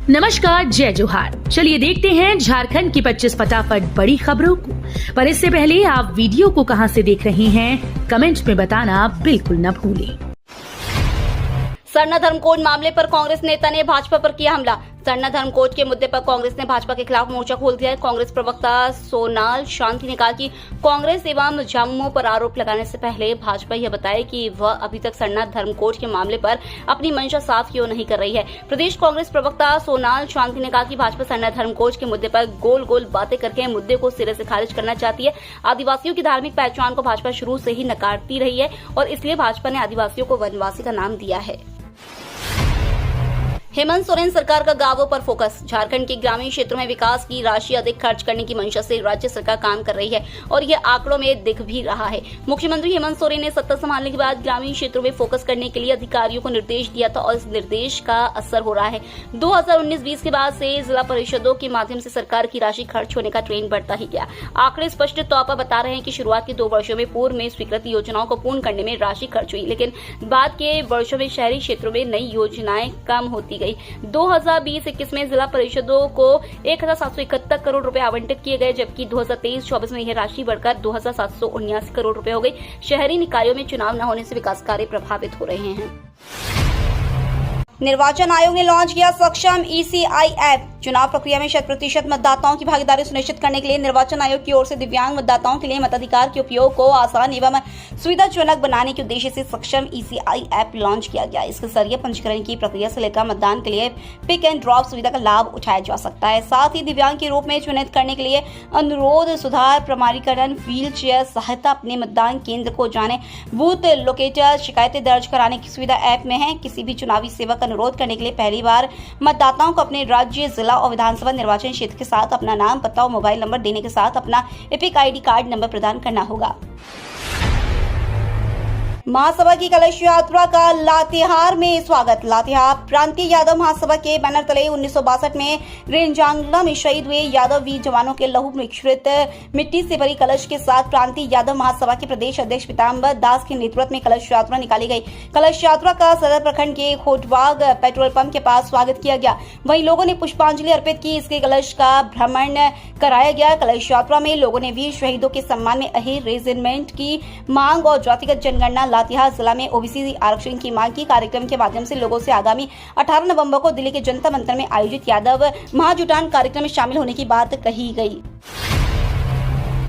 नमस्कार, जय जोहार। चलिए देखते हैं झारखंड की 25 फटाफट बड़ी खबरों को। पर इससे पहले आप वीडियो को कहां से देख रहे हैं, कमेंट में बताना बिल्कुल न भूलें। सरना धर्म कोड मामले पर कांग्रेस नेता ने भाजपा पर किया हमला। सरना धर्म कोड के मुद्दे पर कांग्रेस ने भाजपा के खिलाफ मोर्चा खोल दिया है। कांग्रेस प्रवक्ता सोनाल शांति ने कहा कि कांग्रेस एवं झामुमो पर आरोप लगाने से पहले भाजपा यह बताए कि वह अभी तक सरना धर्म कोड के मामले पर अपनी मंशा साफ क्यों नहीं कर रही है। प्रदेश कांग्रेस प्रवक्ता सोनाल शांति ने कहा कि भाजपा सरना धर्म कोड के मुद्दे पर गोल गोल बातें करके मुद्दे को सिरे से खारिज करना चाहती है। आदिवासियों की धार्मिक पहचान को भाजपा शुरू से ही नकारती रही है और इसलिए भाजपा ने आदिवासियों को वनवासी का नाम दिया है। हेमंत सोरेन सरकार का गांवों पर फोकस। झारखंड के ग्रामीण क्षेत्रों में विकास की राशि अधिक खर्च करने की मंशा से राज्य सरकार काम कर रही है और यह आंकड़ों में दिख भी रहा है। मुख्यमंत्री हेमंत सोरेन ने सत्ता संभालने के बाद ग्रामीण क्षेत्रों में फोकस करने के लिए अधिकारियों को निर्देश दिया था और इस निर्देश का असर हो रहा है। 2019-20 के बाद से जिला परिषदों के माध्यम से सरकार की राशि खर्च होने का ट्रेंड बढ़ता ही गया। आंकड़े स्पष्ट तौर पर बता रहे हैं कि शुरुआत के 2 वर्षों में पूर्व में स्वीकृत योजनाओं को पूर्ण करने में राशि खर्च हुई, लेकिन बाद के वर्षों में शहरी क्षेत्रों में नई योजनाएं कम होती गई। 2020-21 में जिला परिषदों को 1771 करोड़ रुपए आवंटित किए गए, जबकि 2023-24 में यह राशि बढ़कर 2779 करोड़ रुपए हो गई। शहरी निकायों में चुनाव न होने से विकास कार्य प्रभावित हो रहे हैं। निर्वाचन आयोग ने लॉन्च किया सक्षम ECI ऐप। चुनाव प्रक्रिया में 100% मतदाताओं की भागीदारी सुनिश्चित करने के लिए निर्वाचन आयोग की ओर से दिव्यांग मतदाताओं के लिए मताधिकार के उपयोग को आसान एवं सुविधाजनक बनाने के उद्देश्य से सक्षम ECI ऐप लॉन्च किया गया। इसके जरिए पंजीकरण की प्रक्रिया से लेकर मतदान के लिए पिक एंड ड्रॉप सुविधा का लाभ उठाया जा सकता है। साथ ही दिव्यांग के रूप में चिन्हित करने के लिए अनुरोध, सुधार, प्रमाणीकरण, व्हील चेयर सहायता, अपने मतदान केंद्र को जाने, बूथ लोकेटर, शिकायतें दर्ज कराने की सुविधा ऐप में है। किसी भी चुनावी सेवा अनुरोध करने के लिए पहली बार मतदाताओं को अपने राज्य, जिला और विधानसभा निर्वाचन क्षेत्र के साथ अपना नाम, पता और मोबाइल नंबर देने के साथ अपना एपिक ID कार्ड नंबर प्रदान करना होगा। महासभा की कलश यात्रा का लातेहार में स्वागत। लातेहार प्रांतीय यादव महासभा के बैनर तले 1962 में रेंजांगला में शहीद हुए यादव वीर जवानों के लहू मिश्रित मिट्टी से भरी कलश के साथ प्रांतीय यादव महासभा के प्रदेश अध्यक्ष पीताम्बर दास के नेतृत्व में कलश यात्रा निकाली गई। कलश यात्रा का सदर प्रखंड के खोटबाग पेट्रोल पंप के पास स्वागत किया गया। वहीं लोगों ने पुष्पांजलि अर्पित की। इसके कलश का भ्रमण कराया गया। कलश यात्रा में लोगों ने वीर शहीदों के सम्मान में अहीर रेजिमेंट की मांग और जातिगत जनगणना लातेहार जिला में OBC आरक्षण की मांग की। कार्यक्रम के माध्यम से लोगों से आगामी 18 नवंबर को दिल्ली के जनता मंतर में आयोजित यादव महाजुटान कार्यक्रम में शामिल होने की बात कही गई।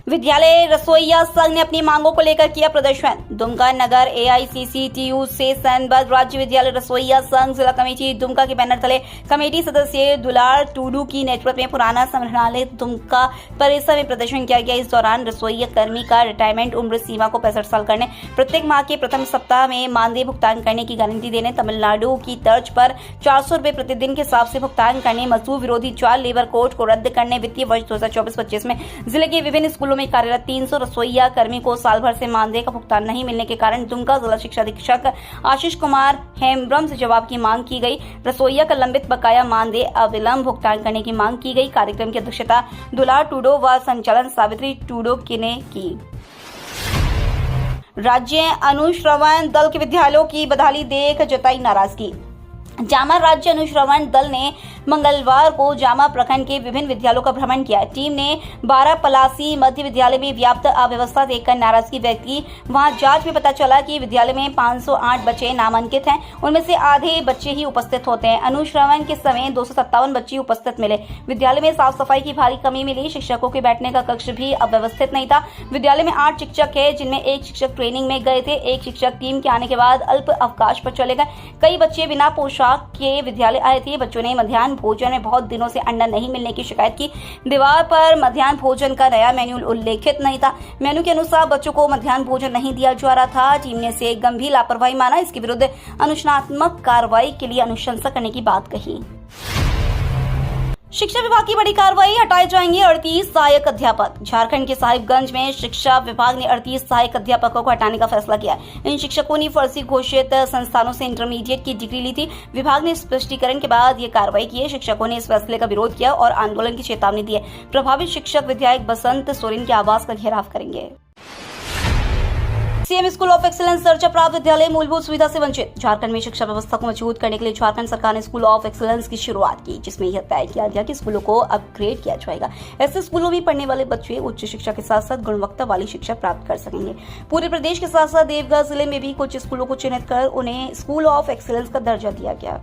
विद्यालय रसोइया संघ ने अपनी मांगों को लेकर किया प्रदर्शन। दुमका नगर AICCTU से संबद्ध राज्य विद्यालय रसोइया संघ जिला कमेटी दुमका के बैनर तले कमेटी सदस्य दुलार टूडू की नेतृत्व में पुराना संग्रहालय दुमका परिसर में प्रदर्शन किया गया। इस दौरान रसोइया कर्मी का रिटायरमेंट उम्र सीमा को 65 साल करने, प्रत्येक माह के प्रथम सप्ताह में मानदेय भुगतान करने की गारंटी देने, तमिलनाडु की तर्ज पर 400 रुपए प्रतिदिन के हिसाब से भुगतान करने, मजदूर विरोधी चाल लेबर कोड को रद्द करने, वित्तीय वर्ष 2024-25 में जिले के विभिन्न स्कूलों में कार्यरत 300 रसोइया कर्मी को साल भर से मानदेय का भुगतान नहीं मिलने के कारण दुमका जिला शिक्षा अधीक्षक आशीष कुमार हेम्ब्रम से जवाब की मांग की गई। रसोइया का लंबित बकाया मानदेय अविलंब भुगतान करने की मांग की गई। कार्यक्रम की अध्यक्षता दुलार टूडो व संचालन सावित्री टूडो ने की। राज्य अनुश्रवण दल के विद्यालयों की बदहाली देख जताई नाराजगी। जामा राज्य अनुश्रवण दल ने मंगलवार को जामा प्रखंड के विभिन्न विद्यालयों का भ्रमण किया। टीम ने 12 पलासी मध्य विद्यालय में व्याप्त अव्यवस्था देखकर नाराजगी व्यक्त की। वहां जांच में पता चला कि विद्यालय में 508 बच्चे नामांकित हैं, उनमें से आधे बच्चे ही उपस्थित होते हैं। अनुश्रवण के समय 257 बच्चे उपस्थित मिले। विद्यालय में साफ सफाई की भारी कमी मिली। शिक्षकों के बैठने का कक्ष भी अव्यवस्थित नहीं था। विद्यालय में 8 शिक्षक है, जिनमें एक शिक्षक ट्रेनिंग में गए थे। एक शिक्षक टीम के आने के बाद अल्प अवकाश पर चले गए। कई बच्चे बिना पोशाक के विद्यालय आए थे। बच्चों ने मध्याह्न भोजन में बहुत दिनों से अंडा नहीं मिलने की शिकायत की। दीवार पर मध्याह्न भोजन का नया मेन्यू उल्लेखित नहीं था। मेन्यू के अनुसार बच्चों को मध्याह्न भोजन नहीं दिया जा रहा था। टीम ने इसे गंभीर लापरवाही माना। इसके विरुद्ध अनुशासनात्मक कार्रवाई के लिए अनुशंसा करने की बात कही। शिक्षा विभाग की बड़ी कार्रवाई, हटाए जाएंगे 38 सहायक अध्यापक। झारखंड के साहिबगंज में शिक्षा विभाग ने 38 सहायक अध्यापकों को हटाने का फैसला किया। इन शिक्षकों ने फर्जी घोषित संस्थानों से इंटरमीडिएट की डिग्री ली थी। विभाग ने स्पष्टीकरण के बाद ये कार्रवाई की है। शिक्षकों ने इस फैसले का विरोध किया और आंदोलन की चेतावनी दी है। प्रभावित शिक्षक विधायक बसंत सोरेन के आवास का घेराव करेंगे। सीएम स्कूल ऑफ एक्सीलेंस दर्जा प्राप्त विद्यालय मूलभूत सुविधा से वंचित। झारखंड में शिक्षा व्यवस्था को मजबूत करने के लिए झारखंड सरकार ने स्कूल ऑफ एक्सीलेंस की शुरुआत की, जिसमें यह तय किया गया कि स्कूलों को अपग्रेड किया जाएगा। ऐसे स्कूलों में पढ़ने वाले बच्चे उच्च शिक्षा के साथ साथ गुणवत्ता वाली शिक्षा प्राप्त कर सकेंगे। पूरे प्रदेश के साथ साथ देवघर जिले में भी कुछ स्कूलों को चिन्हित कर उन्हें स्कूल ऑफ एक्सीलेंस का दर्जा दिया गया।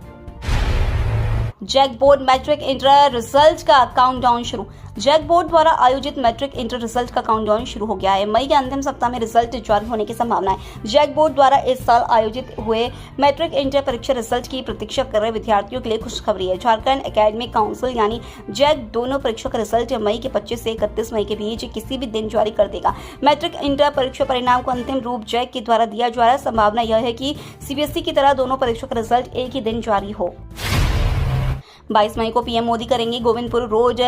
JAC board matric inter result का काउंटडाउन शुरू। जैक बोर्ड द्वारा आयोजित मैट्रिक इंटर रिजल्ट का काउंटडाउन शुरू हो गया है। मई के अंतिम सप्ताह में रिजल्ट जारी होने की संभावना है। जैक बोर्ड द्वारा इस साल आयोजित हुए मैट्रिक इंटर परीक्षा रिजल्ट की प्रतीक्षा कर रहे विद्यार्थियों के लिए खुशखबरी है। झारखंड एकेडमिक काउंसिल यानी जैक दोनों परीक्षा का रिजल्ट मई के 25 से 31 मई के बीच किसी भी दिन जारी कर देगा। मैट्रिक इंटर परीक्षा परिणाम को अंतिम रूप जैक के द्वारा दिया जा रहा है। संभावना यह है कि सीबीएसई की तरह दोनों परीक्षा का रिजल्ट एक ही दिन जारी हो। 22 मई को पीएम मोदी करेंगे गोविंदपुर रोड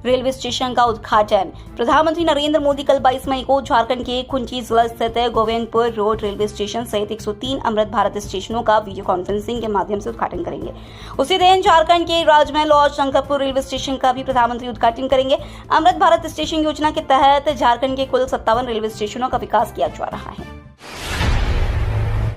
रेलवे स्टेशन का उद्घाटन। प्रधानमंत्री नरेंद्र मोदी कल 22 मई को झारखंड के खुंटी जिला स्थित गोविंदपुर रोड रेलवे स्टेशन सहित 103 अमृत भारत स्टेशनों का वीडियो कॉन्फ्रेंसिंग के माध्यम से उद्घाटन करेंगे। उसी दिन झारखंड के राजमहल और शंकरपुर रेलवे स्टेशन का भी प्रधानमंत्री उद्घाटन करेंगे। अमृत भारत स्टेशन योजना के तहत झारखंड के कुल 57 रेलवे स्टेशनों का विकास किया जा रहा है।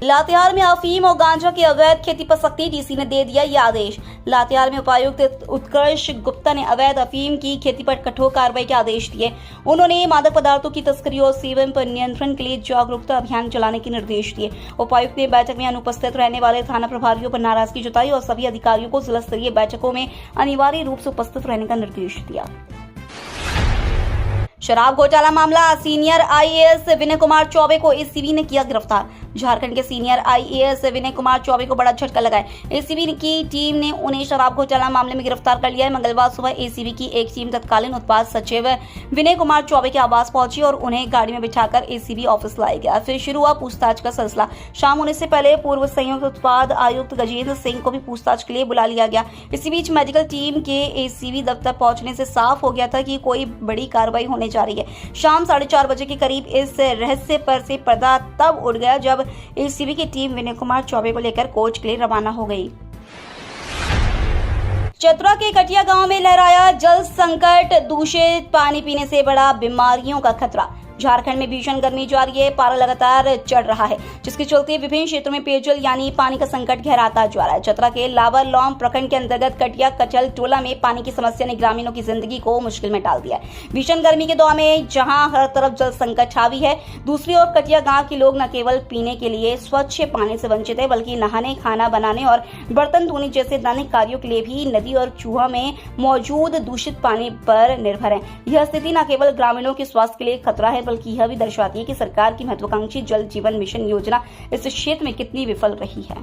लातेहार में अफीम और गांजा की अवैध खेती पर सख्ती, डीसी ने दे दिया यह आदेश। लातेहार में उपायुक्त उत्कर्ष गुप्ता ने अवैध अफीम की खेती पर कठोर कार्रवाई के आदेश दिए। उन्होंने मादक पदार्थों की तस्करी और सेवन पर नियंत्रण के लिए जागरूकता अभियान चलाने के निर्देश दिए। उपायुक्त ने बैठक में अनुपस्थित रहने वाले थाना प्रभारियों पर नाराजगी जताई और सभी अधिकारियों को जिला स्तरीय बैठकों में अनिवार्य रूप से उपस्थित रहने का निर्देश दिया। शराब घोटाला मामला, सीनियर आईएएस विनय कुमार चौबे को एसीबी ने किया गिरफ्तार। झारखंड के सीनियर आईएएस विनय कुमार चौबे को बड़ा झटका लगा है। एसीबी की टीम ने उन्हें शराब घोटाला मामले में गिरफ्तार कर लिया है। मंगलवार सुबह एसीबी की एक टीम तत्कालीन उत्पाद सचिव विनय कुमार चौबे के आवास पहुंची और उन्हें गाड़ी में बिठाकर एसीबी ऑफिस लाया गया। फिर शुरू हुआ पूछताछ का सिलसिला। शाम होने से पहले पूर्व संयुक्त उत्पाद आयुक्त गजेंद्र सिंह को भी पूछताछ के लिए बुला लिया गया। इसी बीच मेडिकल टीम के एसीबी दफ्तर पहुंचने से साफ हो गया था कि कोई बड़ी कार्रवाई होने जा रही है। शाम 4:30 बजे के करीब इस रहस्य पर से पर्दा तब उड़ गया जब एसीबी की टीम विनय कुमार चौबे को लेकर कोच के लिए रवाना हो गई। चतरा के कटिया गांव में लहराया जल संकट, दूषित पानी पीने से बड़ा बीमारियों का खतरा। झारखंड में भीषण गर्मी जारी है, पारा लगातार चढ़ रहा है, जिसके चलते विभिन्न क्षेत्रों में पेयजल यानी पानी का संकट गहराता जा रहा है। चतरा के लावरलौम प्रखंड के अंतर्गत कटिया कचल टोला में पानी की समस्या ने ग्रामीणों की जिंदगी को मुश्किल में डाल दिया है। भीषण गर्मी के दौर में जहां हर तरफ जल संकट हावी है, दूसरी ओर कटिया गांव के लोग न केवल पीने के लिए स्वच्छ पानी से वंचित है, बल्कि नहाने, खाना बनाने और बर्तन धोने जैसे दैनिक कार्यों के लिए भी नदी और चूहा में मौजूद दूषित पानी पर निर्भर है। यह स्थिति न केवल ग्रामीणों के स्वास्थ्य के लिए खतरा है, बल्कि यह भी दर्शाती है कि सरकार की महत्वाकांक्षी जल जीवन मिशन योजना इस क्षेत्र में कितनी विफल रही है।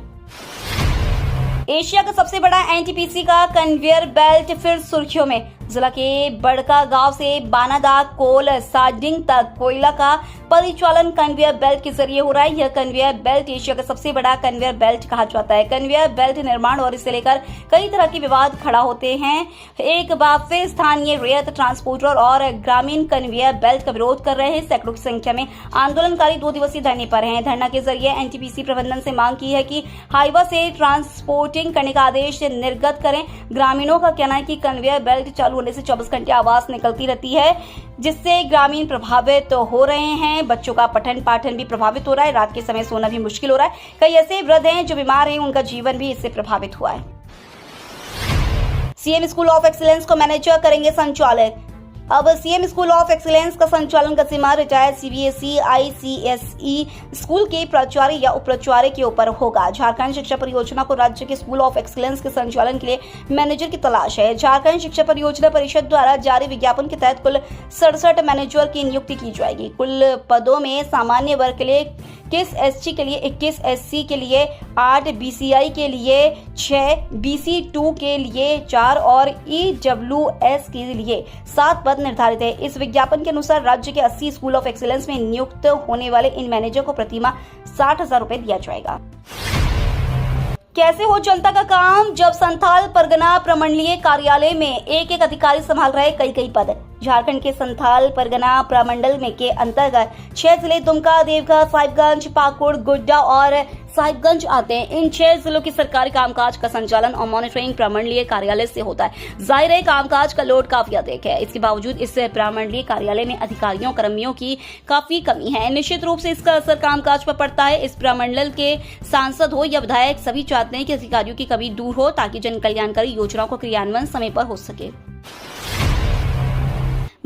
एशिया का सबसे बड़ा एनटीपीसी का कन्वेयर बेल्ट फिर सुर्खियों में। जिला के बड़का गांव से बानादा कोल साडिंग तक कोयला का परिचालन कन्वेयर बेल्ट के जरिए हो रहा है। यह कन्वेयर बेल्ट एशिया का सबसे बड़ा कन्वेयर बेल्ट कहा जाता है। कन्वेयर बेल्ट निर्माण और इसे लेकर कई तरह के विवाद खड़ा होते हैं। एक बार फिर स्थानीय रेत ट्रांसपोर्टर और ग्रामीण कन्वेयर बेल्ट का विरोध कर रहे हैं। सैकड़ों की संख्या में आंदोलनकारी 2 दिवसीय धरने पर हैं। धरना के जरिए एनटीपीसी प्रबंधन से मांग की है कि हाईवा से ट्रांसपोर्टिंग करने का आदेश निर्गत करें। ग्रामीणों का कहना है कि कन्वेयर बेल्ट चालू होने से 24 घंटे आवाज निकलती रहती है, जिससे ग्रामीण प्रभावित हो रहे हैं। बच्चों का पठन पाठन भी प्रभावित हो रहा है। रात के समय सोना भी मुश्किल हो रहा है। कई ऐसे वृद्ध हैं जो बीमार हैं, उनका जीवन भी इससे प्रभावित हुआ है। सीएम स्कूल ऑफ एक्सीलेंस को मैनेजर करेंगे संचालक। अब सीएम स्कूल ऑफ एक्सीलेंस का संचालन का जिम्मा रिटायर्ड सीबीएसई आईसीएसई स्कूल के प्राचार्य या उप प्राचार्य के ऊपर होगा। झारखंड शिक्षा परियोजना को राज्य के स्कूल ऑफ एक्सीलेंस के संचालन के लिए मैनेजर की तलाश है। झारखंड शिक्षा परियोजना परिषद द्वारा जारी विज्ञापन के तहत कुल 67 मैनेजर की नियुक्ति की जाएगी। कुल पदों में सामान्य वर्ग के लिए 21 एसटी के लिए 21, एससी के लिए 8, बीसीआई के लिए 6, बीसी2 के लिए 4 और ईडब्ल्यूएस के लिए 7 पद निर्धारित है। इस विज्ञापन के अनुसार राज्य के 80 स्कूल ऑफ एक्सीलेंस में नियुक्त होने वाले इन मैनेजर को प्रतिमाह 60,000 रुपए दिया जाएगा। कैसे हो जनता का काम जब संथाल परगना प्रमंडलीय कार्यालय में एक अधिकारी संभाल रहे कई पद। झारखंड के संथाल परगना प्रमंडल में के अंतर्गत 6 जिले दुमका, देवघर, साहिबगंज, पाकुड़, गोड्डा और साहिबगंज आते हैं। इन 6 जिलों की सरकारी कामकाज का संचालन और मॉनिटरिंग प्रमंडलीय कार्यालय से होता है। जाहिर है कामकाज का लोड काफी अधिक है। इसके बावजूद इस प्रमंडलीय कार्यालय में अधिकारियों कर्मियों की काफी कमी है। निश्चित रूप से इसका असर कामकाज पर पड़ता है। इस प्रमंडल के सांसद हो या विधायक सभी चाहते हैं कि अधिकारियों की कमी दूर हो ताकि जन कल्याणकारी योजनाओं का क्रियान्वयन समय पर हो सके।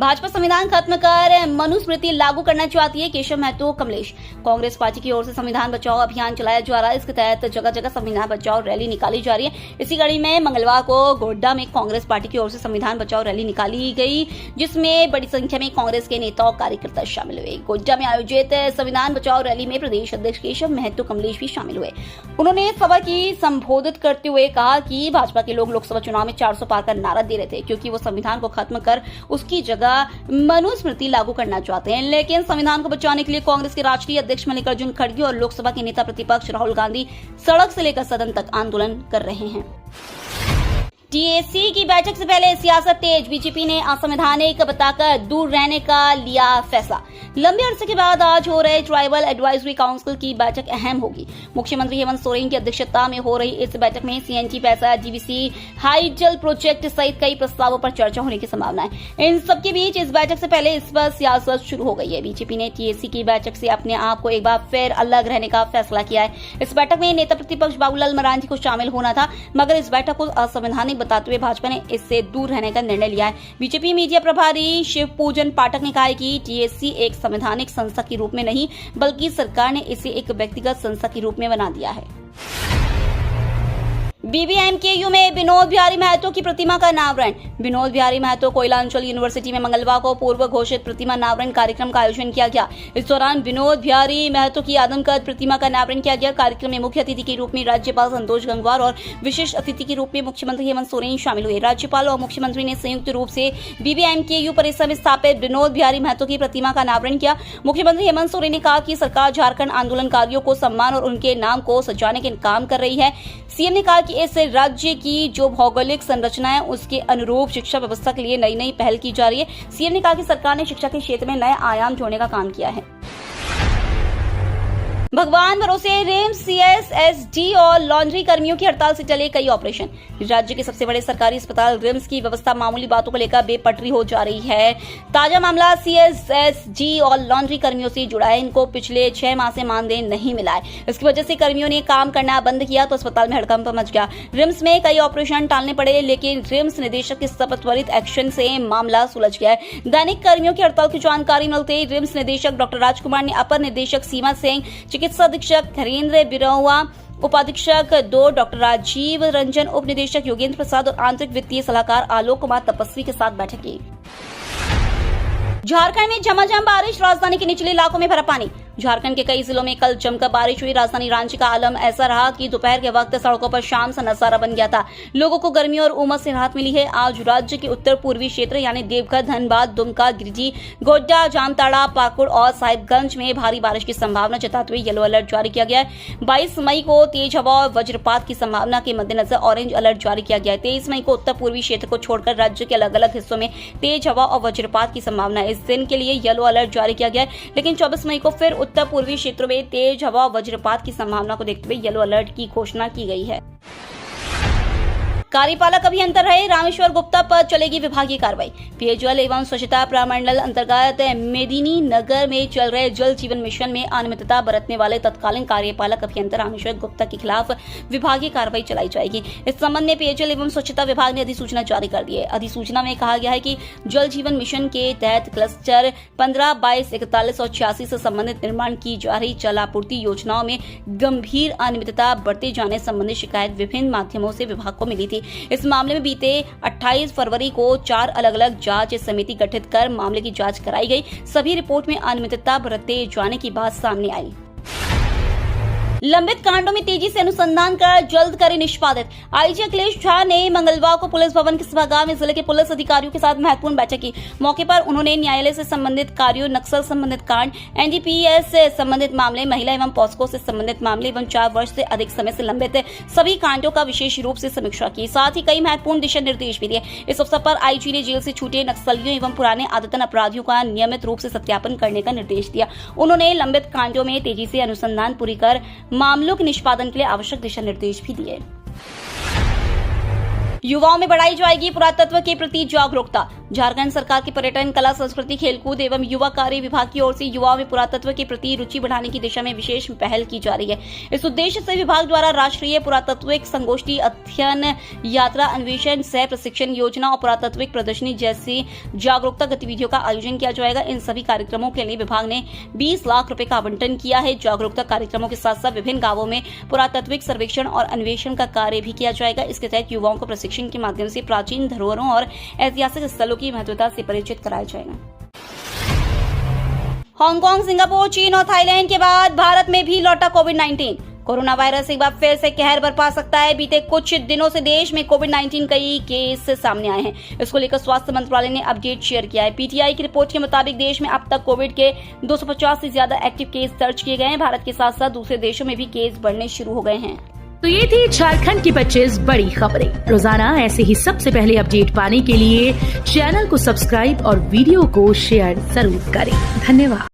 भाजपा संविधान खत्म कर मनुस्मृति लागू करना चाहती है, केशव महतो कमलेश। कांग्रेस पार्टी की ओर से संविधान बचाओ अभियान चलाया जा रहा है। इसके तहत जगह जगह संविधान बचाओ रैली निकाली जा रही है। इसी कड़ी में मंगलवार को गोड्डा में कांग्रेस पार्टी की ओर से संविधान बचाओ रैली निकाली गई, जिसमें बड़ी संख्या में कांग्रेस के नेता और कार्यकर्ता शामिल हुए। गोड्डा में आयोजित संविधान बचाओ रैली में प्रदेश अध्यक्ष केशव महतो कमलेश भी शामिल हुए। उन्होंने सभा की संबोधित करते हुए कहा कि भाजपा के लोग लोकसभा चुनाव में 400 पार का नारा दे रहे थे, क्योंकि वो संविधान को खत्म कर उसकी जगह मनुस्मृति लागू करना चाहते हैं। लेकिन संविधान को बचाने के लिए कांग्रेस के राष्ट्रीय अध्यक्ष मल्लिकार्जुन खड़गे और लोकसभा के नेता प्रतिपक्ष राहुल गांधी सड़क से लेकर सदन तक आंदोलन कर रहे हैं। टीएसी की बैठक से पहले सियासत तेज। बीजेपी ने असंवैधानिक बताकर दूर रहने का लिया फैसला। लंबे अरसे के बाद आज हो रहे ट्राइबल एडवाइजरी काउंसिल की बैठक अहम होगी। मुख्यमंत्री हेमंत सोरेन की अध्यक्षता में हो रही इस बैठक में सीएनजी पैसा, डीवीसी, हाई जल प्रोजेक्ट सहित कई प्रस्तावों पर चर्चा होने की संभावना है। इन सबके बीच इस बैठक से पहले इस पर सियासत शुरू हो गई है। बीजेपी ने टीएसी की बैठक से अपने आप को एक बार फिर अलग रहने का फैसला किया है। इस बैठक में नेता प्रतिपक्ष बाबूलाल मरांडी को शामिल होना था, मगर इस बैठक को असंवैधानिक बताते हुए भाजपा ने इससे दूर रहने का निर्णय लिया है। बीजेपी मीडिया प्रभारी शिव पूजन पाठक ने कहा है कि टीएससी एक संवैधानिक संस्था के रूप में नहीं, बल्कि सरकार ने इसे एक व्यक्तिगत संस्था के रूप में बना दिया है। बीबीएमकेयू में विनोद बिहारी महतो की प्रतिमा का अनावरण। विनोद बिहारी महतो कोयलांचल यूनिवर्सिटी में मंगलवार को पूर्व घोषित प्रतिमा अनावरण कार्यक्रम का आयोजन किया गया। इस दौरान विनोद बिहारी महतो की आदमकद प्रतिमा का अनावरण किया गया। कार्यक्रम में मुख्य अतिथि के रूप में राज्यपाल संतोष गंगवार और विशिष्ट अतिथि के रूप में मुख्यमंत्री हेमंत सोरेन शामिल हुए। राज्यपाल और मुख्यमंत्री ने संयुक्त रूप से बीबीएमकेयू परिसर में स्थापित विनोद बिहारी महतो की प्रतिमा का अनावरण किया। मुख्यमंत्री हेमंत सोरेन ने कहा कि सरकार झारखंड आंदोलनकारियों को सम्मान और उनके नाम को सजाने के काम कर रही है। सीएम ने कहा कि इस राज्य की जो भौगोलिक संरचना है उसके अनुरूप शिक्षा व्यवस्था के लिए नई नई पहल की जा रही है। सीएम ने कहा कि सरकार ने शिक्षा के क्षेत्र में नए आयाम जोड़ने का काम किया है। भगवान भरोसे रिम्स, सीएसएसडी और लॉन्ड्री कर्मियों की हड़ताल से चले कई ऑपरेशन। राज्य के सबसे बड़े सरकारी अस्पताल रिम्स की व्यवस्था मामूली बातों को लेकर बेपटरी हो जा रही है। ताजा मामला सीएसएसडी और लॉन्ड्री कर्मियों से जुड़ा है। इनको पिछले 6 माह से मानदेय नहीं मिला है। इसकी वजह से कर्मियों ने काम करना बंद किया तो अस्पताल में हड़कंप मच गया। रिम्स में कई ऑपरेशन टालने पड़े, लेकिन रिम्स निदेशक के सख्त त्वरित एक्शन से मामला सुलझ गया है। दैनिक कर्मियों की हड़ताल की जानकारी मिलते ही रिम्स निदेशक डॉक्टर राजकुमार ने अपर निदेशक सीमा सिंह, चिकित्सा अधीक्षक हरेंद्र बिरहुआ, उपाधीक्षक 2 डॉक्टर राजीव रंजन, उप निदेशक योगेंद्र प्रसाद और आंतरिक वित्तीय सलाहकार आलोक कुमार तपस्वी के साथ बैठक की। झारखंड में झमाझम बारिश, राजधानी के निचले इलाकों में भरा पानी। झारखंड के कई जिलों में कल जमकर बारिश हुई। राजधानी रांची का आलम ऐसा रहा कि दोपहर के वक्त सड़कों पर शाम सा नजारा बन गया था। लोगों को गर्मी और उमस से राहत मिली है। आज राज्य के उत्तर पूर्वी क्षेत्र यानी देवघर, धनबाद, दुमका, गिरिडीह, गोड्डा, जामताड़ा, पाकुड़ और साहिबगंज में भारी बारिश की संभावना जताते हुए येलो अलर्ट जारी किया गया है। 22 मई को तेज हवा और वज्रपात की संभावना के मद्देनजर ऑरेंज अलर्ट जारी किया गया है। 23 मई को उत्तर पूर्वी क्षेत्र को छोड़कर राज्य के अलग अलग हिस्सों में तेज हवा और वज्रपात की संभावना है। इस दिन के लिए येलो अलर्ट जारी किया गया है, लेकिन 24 मई को फिर उत्तर पूर्वी क्षेत्रों में तेज हवा और वज्रपात की संभावना को देखते हुए येलो अलर्ट की घोषणा की गई है। कार्यपालक अभियंता रहे रामेश्वर गुप्ता पर चलेगी विभागीय कार्रवाई। पेयजल एवं स्वच्छता प्रमंडल अंतर्गत मेदिनी नगर में चल रहे जल जीवन मिशन में अनियमितता बरतने वाले तत्कालीन कार्यपालक अभियंता रामेश्वर गुप्ता के खिलाफ विभागीय कार्रवाई चलाई जाएगी। इस संबंध में पेयजल एवं स्वच्छता विभाग ने अधिसूचना जारी कर दी है। अधिसूचना में कहा गया है कि जल जीवन मिशन के तहत क्लस्टर 15, 22, 41 और 86 से संबंधित निर्माण की जा रही जल आपूर्ति योजनाओं में गंभीर अनियमितता बरते जाने संबंधी शिकायत विभिन्न माध्यमों से विभाग को मिली थी। इस मामले में बीते 28 फरवरी को 4 अलग अलग जांच समिति गठित कर मामले की जांच कराई गई। सभी रिपोर्ट में अनियमितता बरते जाने की बात सामने आई। लंबित कांडों में तेजी से अनुसंधान कर जल्द करे निष्पादित। आईजी अखिलेश झा ने मंगलवार को पुलिस भवन के सभागार में जिले के पुलिस अधिकारियों के साथ महत्वपूर्ण बैठक की। मौके पर उन्होंने न्यायालय से संबंधित कार्यों, नक्सल संबंधित कांड, एनडीपीएस से संबंधित मामले, महिला एवं पॉस्को से संबंधित मामले एवं 4 वर्ष से अधिक समय से लंबित सभी कांडों का विशेष रूप से समीक्षा की। साथ ही कई महत्वपूर्ण दिशा निर्देश भी दिए। इस अवसर पर आईजी ने जेल से छूटे नक्सलियों एवं पुराने आदतन अपराधियों का नियमित रूप से सत्यापन करने का निर्देश दिया। उन्होंने लंबित कांडों में तेजी से अनुसंधान पूरी कर मामलों के निष्पादन के लिए आवश्यक दिशा निर्देश भी दिए। युवाओं में बढ़ाई जाएगी पुरातत्व के प्रति जागरूकता। झारखंड सरकार के पर्यटन, कला, संस्कृति, खेलकूद एवं युवा कार्य विभाग की ओर से युवाओं में पुरातत्व के प्रति रुचि बढ़ाने की दिशा में विशेष पहल की जा रही है। इस उद्देश्य से विभाग द्वारा राष्ट्रीय पुरातत्विक संगोष्ठी, अध्ययन यात्रा, अन्वेषण, सह प्रशिक्षण योजना और पुरातत्विक प्रदर्शनी जैसी जागरूकता गतिविधियों का आयोजन किया जाएगा। इन सभी कार्यक्रमों के लिए विभाग ने 20 लाख रुपए का आवंटन किया है। जागरूकता कार्यक्रमों के साथ साथ विभिन्न गांवों में पुरातत्विक सर्वेक्षण और अन्वेषण का कार्य भी किया जाएगा। इसके तहत युवाओं को प्रशिक्षण के माध्यम से प्राचीन धरोहरों और ऐतिहासिक स्थलों की महत्वता से परिचित कराया जाएगा। हांगकांग, सिंगापुर, चीन और थाईलैंड के बाद भारत में भी लौटा कोविड-19। कोरोना वायरस एक बार फिर से कहर बरपा सकता है। बीते कुछ दिनों से देश में कोविड-19 कई केस सामने आए हैं। इसको लेकर स्वास्थ्य मंत्रालय ने अपडेट शेयर किया है। पीटीआई की रिपोर्ट के मुताबिक देश में अब तक कोविड के 250 से ज्यादा एक्टिव केस दर्ज किए गए हैं। भारत के साथ साथ दूसरे देशों में भी केस बढ़ने शुरू हो गए हैं। तो ये थी झारखंड की 25 बड़ी खबरें। रोजाना ऐसे ही सबसे पहले अपडेट पाने के लिए चैनल को सब्सक्राइब और वीडियो को शेयर जरूर करें। धन्यवाद।